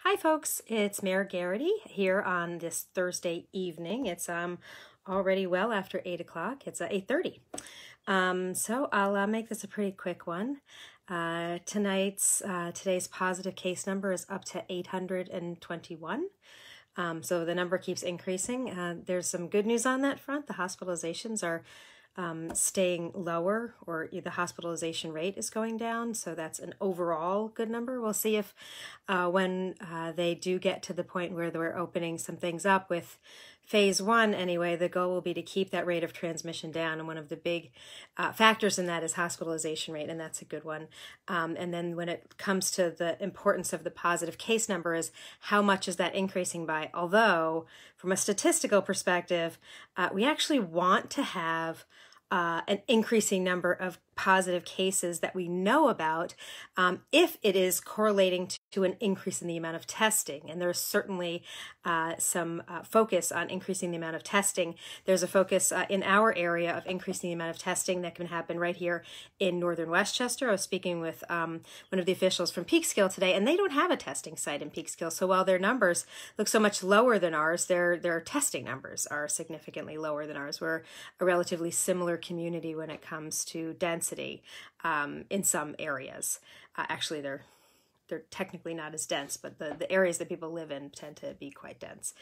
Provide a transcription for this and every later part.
Hi folks, it's Mayor Gearity here on this Thursday evening. It's already well after 8 o'clock. It's 8:30. So I'll make this a pretty quick one. Today's positive case number is up to 821. So the number keeps increasing. There's some good news on that front. The hospitalizations are staying lower, or the hospitalization rate is going down. So that's an overall good number. We'll see if when they do get to the point where we're opening some things up with phase one anyway, the goal will be to keep that rate of transmission down. And one of the big factors in that is hospitalization rate, and that's a good one. And then when it comes to the importance of the positive case number is how much is that increasing by? Although from a statistical perspective, we actually want to have an increasing number of positive cases that we know about if it is correlating to an increase in the amount of testing. And there's certainly some focus on increasing the amount of testing. There's a focus in our area of increasing the amount of testing that can happen right here in northern Westchester. I was speaking with one of the officials from Peekskill today, and they don't have a testing site in Peekskill. So while their numbers look so much lower than ours, their testing numbers are significantly lower than ours. We're a relatively similar community when it comes to density in some areas. Actually, they're technically not as dense, but the areas that people live in tend to be quite dense.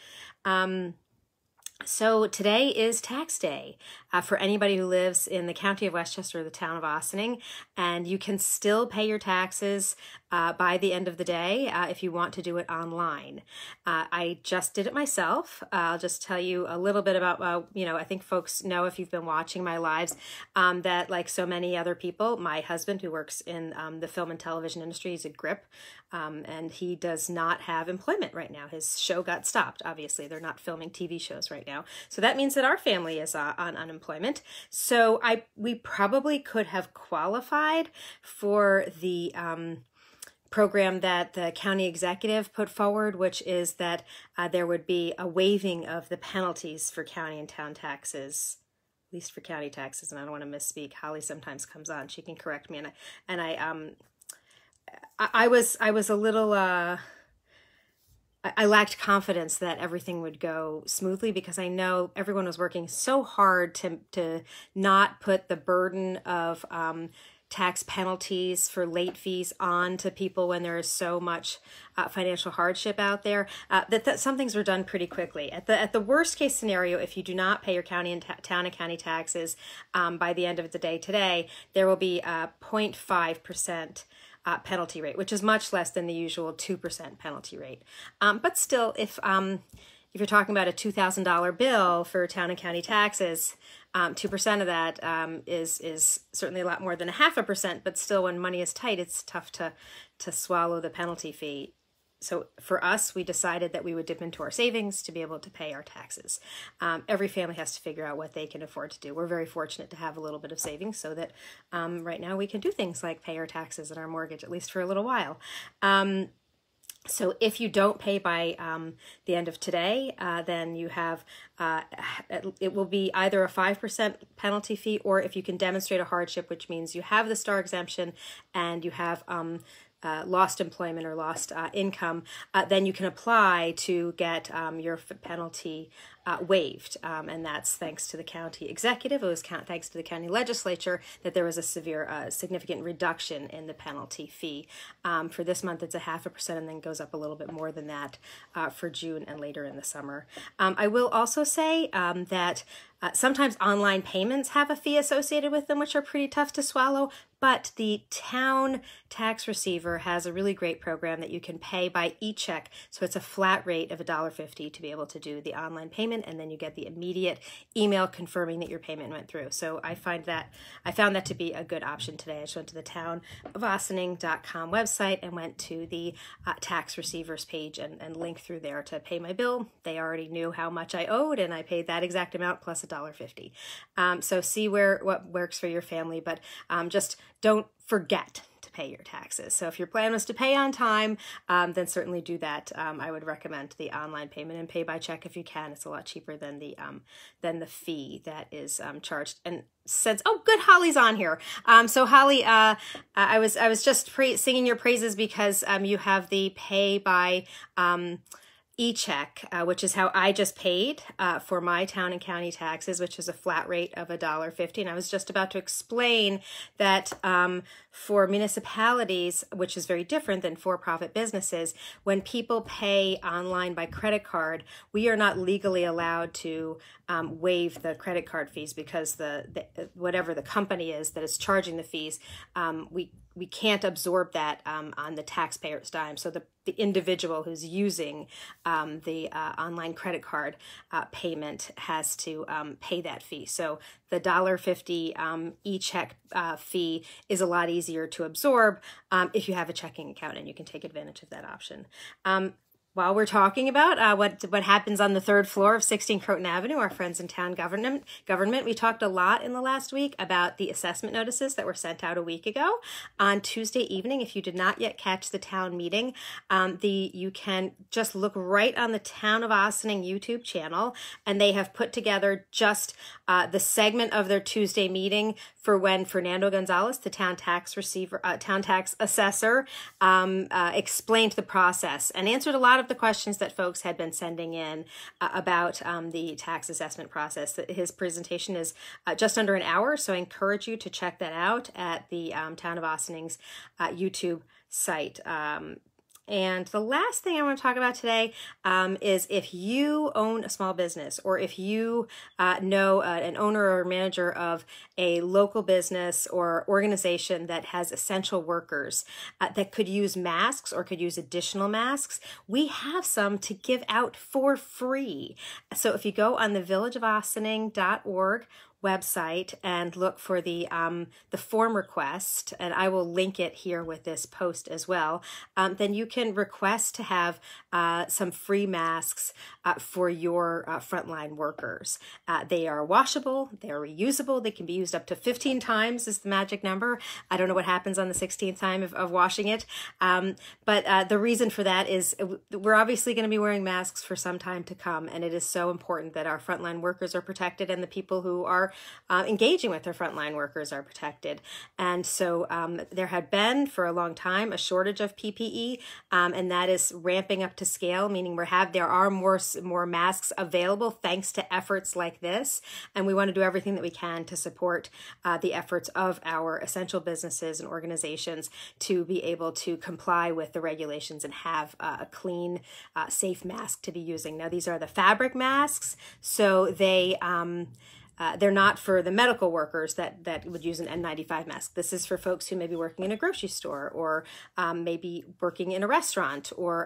So today is tax day for anybody who lives in the county of Westchester or the town of Ossining, and you can still pay your taxes by the end of the day if you want to do it online. I just did it myself. I'll just tell you a little bit about, I think folks know if you've been watching my lives that like so many other people, my husband who works in the film and television industry, he's a grip, and he does not have employment right now. His show got stopped. Obviously, they're not filming TV shows right now. So that means that our family is on unemployment. So we probably could have qualified for the program that the county executive put forward, which is that there would be a waiving of the penalties for county and town taxes, at least for county taxes. And I don't want to misspeak. Holly sometimes comes on; she can correct me. I was a little. I lacked confidence that everything would go smoothly because I know everyone was working so hard to not put the burden of tax penalties for late fees on to people when there is so much financial hardship out there, that some things were done pretty quickly. At the worst case scenario, if you do not pay your county and town and county taxes by the end of the day today, there will be a 0.5% penalty rate, which is much less than the usual 2% penalty rate. But still, if you're talking about a $2,000 bill for town and county taxes, 2% of that is certainly a lot more than 0.5%, but still when money is tight, it's tough to swallow the penalty fee. So for us, we decided that we would dip into our savings to be able to pay our taxes. Every family has to figure out what they can afford to do. We're very fortunate to have a little bit of savings so that right now we can do things like pay our taxes and our mortgage, at least for a little while. So if you don't pay by the end of today, then you have, it will be either a 5% penalty fee, or if you can demonstrate a hardship, which means you have the STAR exemption and you have lost employment or lost income, then you can apply to get your penalty waived. And that's thanks to the county executive. It was thanks to the county legislature that there was a significant reduction in the penalty fee. For this month, it's 0.5%, and then goes up a little bit more than that for June and later in the summer. I will also say that sometimes online payments have a fee associated with them, which are pretty tough to swallow, but the town tax receiver has a really great program that you can pay by e-check. So it's a flat rate of $1.50 to be able to do the online payment, and then you get the immediate email confirming that your payment went through. So I found that to be a good option today. I just went to the townofOssining.com website and went to the tax receivers page and linked through there to pay my bill. They already knew how much I owed, and I paid that exact amount plus $1.50. So see what works for your family, but just don't forget to pay your taxes. So if your plan was to pay on time, then certainly do that. I would recommend the online payment and pay by check if you can. It's a lot cheaper than the fee that is charged. And since, oh, good, Holly's on here. So Holly, I was just singing your praises because you have the pay by e-check, which is how I just paid for my town and county taxes, which is a flat rate of $1.50. And I was just about to explain that for municipalities, which is very different than for-profit businesses, when people pay online by credit card, we are not legally allowed to waive the credit card fees because the whatever the company is that is charging the fees, we can't absorb that on the taxpayer's dime. So the individual who's using the online credit card payment has to pay that fee. So the $1.50 e-check fee is a lot easier to absorb if you have a checking account, and you can take advantage of that option. While we're talking about what happens on the third floor of 16 Croton Avenue, our friends in town government, we talked a lot in the last week about the assessment notices that were sent out a week ago. On Tuesday evening, if you did not yet catch the town meeting, you can just look right on the Town of Ossining YouTube channel, and they have put together just the segment of their Tuesday meeting for when Fernando Gonzalez, the town tax assessor, explained the process and answered a lot of the questions that folks had been sending in about the tax assessment process. His presentation is just under an hour, so I encourage you to check that out at the Town of Ossining's YouTube site. And the last thing I want to talk about today is if you own a small business, or if you know an owner or manager of a local business or organization that has essential workers that could use masks or could use additional masks, we have some to give out for free. So if you go on the villageofossining.org website and look for the form request, and I will link it here with this post as well, then you can request to have some free masks for your frontline workers. They are washable, they're reusable, they can be used up to 15 times is the magic number. I don't know what happens on the 16th time of washing it, but the reason for that is we're obviously going to be wearing masks for some time to come, and it is so important that our frontline workers are protected and the people who are engaging with their frontline workers are protected. And so there had been for a long time a shortage of PPE, and that is ramping up to scale, meaning there are more masks available thanks to efforts like this. And we want to do everything that we can to support the efforts of our essential businesses and organizations to be able to comply with the regulations and have a clean, safe mask to be using. Now, these are the fabric masks, so they're not for the medical workers that would use an N95 mask. This is for folks who may be working in a grocery store, or maybe working in a restaurant, or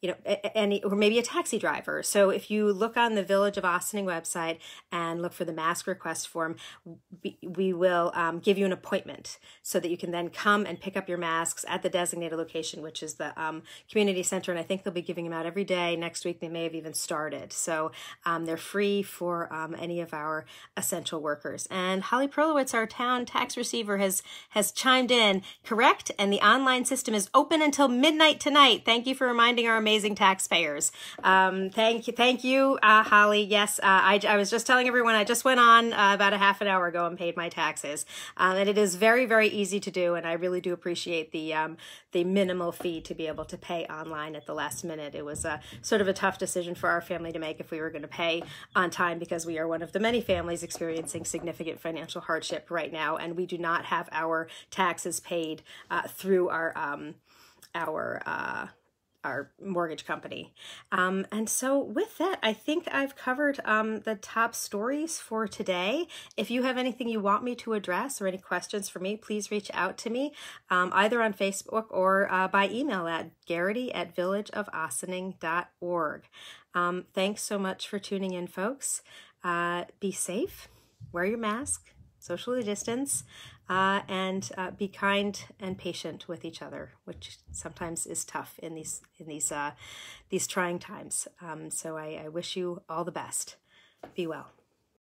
or maybe a taxi driver. So if you look on the Village of Ossining website and look for the mask request form, we will give you an appointment so that you can then come and pick up your masks at the designated location, which is the community center. And I think they'll be giving them out every day. Next week, they may have even started. So they're free for any of our essential workers. And Holly Prolowitz, our town tax receiver, has chimed in, correct? And the online system is open until midnight tonight. Thank you for reminding our amazing taxpayers. Thank you, Holly. Yes, I was just telling everyone I just went on about a half an hour ago and paid my taxes, and it is very, very easy to do. And I really do appreciate the minimal fee to be able to pay online at the last minute. It was sort of a tough decision for our family to make if we were going to pay on time, because we are one of the many families experiencing significant financial hardship right now, and we do not have our taxes paid through our mortgage company. And so with that, I think I've covered the top stories for today. If you have anything you want me to address or any questions for me, please reach out to me either on Facebook or by email at Gearity@villageofossining.org. Thanks so much for tuning in, folks. Be safe, wear your mask, socially distance, and be kind and patient with each other, which sometimes is tough in these trying times. So I wish you all the best. Be well.